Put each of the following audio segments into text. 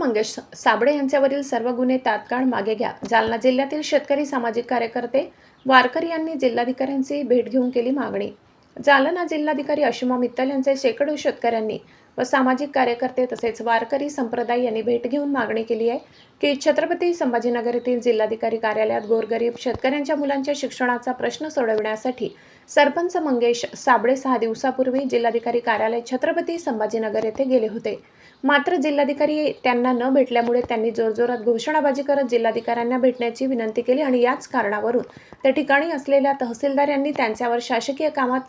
मंगेश साबळे यांच्यावरील सर्व गुन्हे तात्काळ मागे घ्या. जालना जिल्ह्यातील शेतकरी, सामाजिक कार्यकर्ते, वारकरी यांनी जिल्हाधिकाऱ्यांची भेट घेऊन केली मागणी. जालना जिल्हाधिकारी अशिमा मित्तल यांचे शेकडो शेतकऱ्यांनी व सामाजिक कार्यकर्ते तसेच वारकरी संप्रदाय यांनी भेट घेऊन मागणी केली आहे की छत्रपती संभाजीनगर येथील जिल्हाधिकारी कार्यालयात गोरगरीब शेतकऱ्यांच्या मुलांच्या शिक्षणाचा प्रश्न सोडविण्यासाठी सरपंच मंगेश साबळे 6 दिवसापूर्वी जिल्हाधिकारी कार्यालय छत्रपती संभाजीनगर येथे गेले होते. मात्र जिल्हाधिकारी त्यांना न भेटल्यामुळे त्यांनी जोरजोरात घोषणाबाजी करत जिल्हाधिकाऱ्यांना भेटण्याची विनंती केली आणि याच कारणावरून त्या ठिकाणी असलेल्या तहसीलदार यांनी त्यांच्यावर शासकीय कामात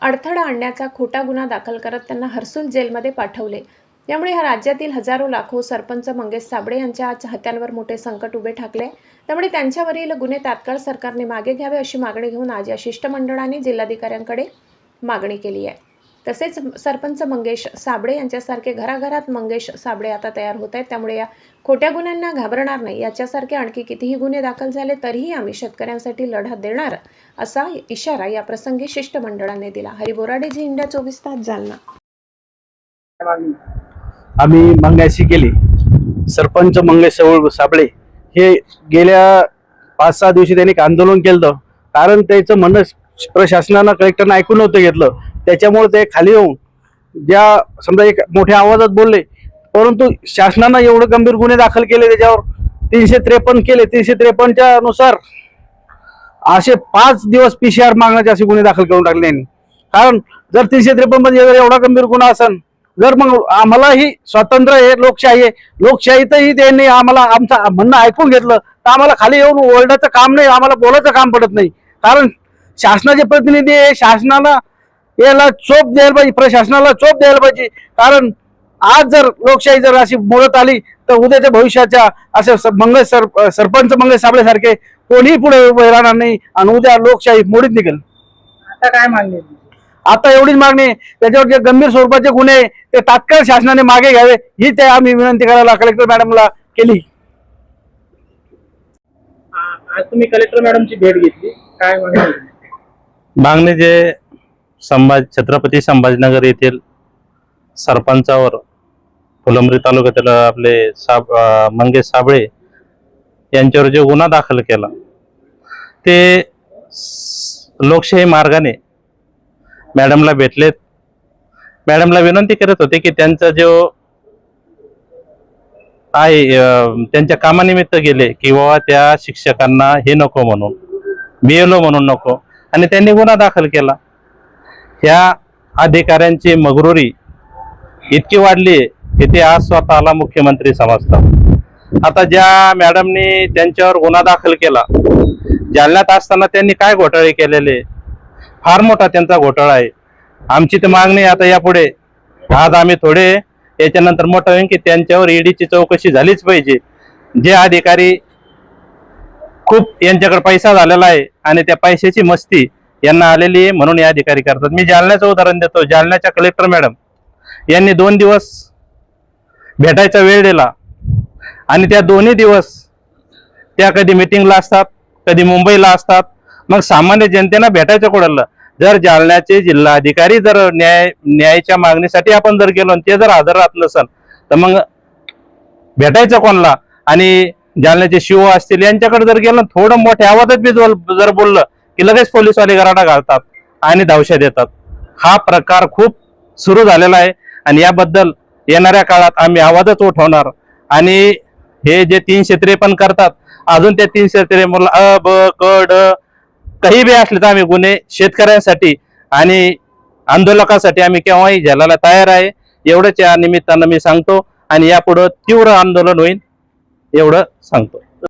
अडथळा आणण्याचा खोटा गुन्हा दाखल करत त्यांना हर्सुल जेलमध्ये पाठवले. यामुळे ह्या राज्यातील हजारो लाखो सरपंच मंगेश साबळे यांच्या चाहत्यांवर मोठे संकट उभे ठाकले. त्यामुळे त्यांच्यावरील गुन्हे तात्काळ सरकारने मागे घ्यावे अशी मागणी घेऊन आज या शिष्टमंडळाने जिल्हाधिकाऱ्यांकडे मागणी केली आहे. तसेच सरपंच मंगेश साबळे यांच्यासारखे घराघरात मंगेश साबळे आता तयार होत आहेत. त्यामुळे या खोट्या गुन्ह्यांना घाबरणार नाही. याच्यासारखे आणखी कितीही गुन्हे दाखल झाले तरीही आम्ही शेतकऱ्यांसाठी लढा देणार असा इशारा या प्रसंगी शिष्टमंडळाने दिला. हरी बोराडे, जी इंडिया 24 तास, जालना. आम्ही मंगाशी केली. सरपंच मंगेश साबळे हे गेल्या 5-6 दिवशी त्यांनी आंदोलन केलं, कारण त्याचं म्हणणं प्रशासनानं, कलेक्टरनं ऐकून नव्हतं घेतलं. त्याच्यामुळे ते खाली येऊन ज्या समजा एक मोठ्या आवाजात बोलले, परंतु शासनानं एवढे गंभीर गुन्हे दाखल केले, त्याच्यावर 353 केले. 353च्या नुसार असे 5 दिवस PCR मागण्याचे असे गुन्हे दाखल करून टाकले यांनी. कारण जर 353 मध्ये जर एवढा गंभीर गुन्हा असेल, जर मग आम्हालाही स्वातंत्र्य आहे, लोकशाही आहे, लोकशाहीतही त्यांनी आम्हाला आमचं म्हणणं ऐकून घेतलं तर आम्हाला खाली येऊन ओरडायचं काम नाही, आम्हाला बोलायचं काम पडत नाही. कारण शासनाचे प्रतिनिधी आहे, शासनाला याला चोप द्यायला पाहिजे, प्रशासनाला चोप द्यायला पाहिजे. कारण आज जर लोकशाही जर अशी मोडत आली तर उद्याच्या भविष्याच्या असे सरपंच मंगेश साबळे सारखे कोणीही पुढे उभे राहणार नाही आणि उद्या लोकशाही मोडीत निघेल. आता काय मागणी? आता एवढीच मागणी, त्याच्यावर जे गंभीर स्वरूपाचे गुन्हे ते तात्काळ शासनाने मागे घ्यावे ही ते आम्ही विनंती करायला कलेक्टर मॅडमला केली. आज तुम्ही कलेक्टर मॅडमची भेट घेतली, काय मागणी? जे छत्रपती संभाजीनगर येथील सरपंचावर फुलंब्री तालुक्यातील आपले मंगेश साबळे यांच्यावर जे गुन्हा दाखल केला ते लोकशाही मार्गाने मॅडमला भेटलेत. मॅडमला विनंती करत होते की त्यांचा जो आहे त्यांच्या कामानिमित्त गेले की बाबा त्या शिक्षकांना हे नको म्हणून, BLO म्हणून नको, आणि त्यांनी गुन्हा दाखल केला. ह्या अधिकाऱ्यांची मगरुरी इतकी वाढली की ते आज स्वतःला मुख्यमंत्री समजतात. आता ज्या मॅडमनी त्यांच्यावर गुन्हा दाखल केला, जालन्यात असताना त्यांनी काय घोटाळे केलेले, फार मोठा त्यांचा घोटाळा आहे. आमची तर मागणी आता यापुढे आज आम्ही थोडे याच्यानंतर मोठं होईल की त्यांच्यावर ईडीची चौकशी झालीच पाहिजे. जे अधिकारी खूप यांच्याकडे पैसा झालेला आहे आणि त्या पैशाची मस्ती यांना आलेली आहे म्हणून हे अधिकारी करतात. मी जालन्याचं उदाहरण देतो. जालन्याच्या कलेक्टर मॅडम यांनी 2 दिवस भेटायचा वेळ दिला आणि त्या 2 दिवस त्या कधी मिटिंगला असतात, कधी मुंबईला असतात. मग सामान्य जनतेला भेटायचं कोणाला? जर जालन्याचे जिल्हाधिकारी जर न्यायाच्या मागणीसाठी आपण जर गेलो ते जर हजर राहत नसेल तर मग भेटायचं कोणाला? आणि जालन्याचे शिव असतील यांच्याकडे जर गेलो, थोडं मोठ्या आवाजात बी जर बोललं की लगेच पोलीसवाले गराडा घालतात आणि धावशा देतात. हा प्रकार खूप सुरू झालेला आहे आणि याबद्दल येणाऱ्या काळात आम्ही आवाजच उठवणार. आणि हे जे 353 करतात, अजून ते 353 अ ब क ड काही बी असले तर आम्ही गुन्हे शेतकऱ्यांसाठी आणि आंदोलकासाठी आम्ही केव्हाही झेलायला तयार आहे. एवढंच या निमित्तानं मी सांगतो आणि यापुढं तीव्र आंदोलन होईल एवढं सांगतो.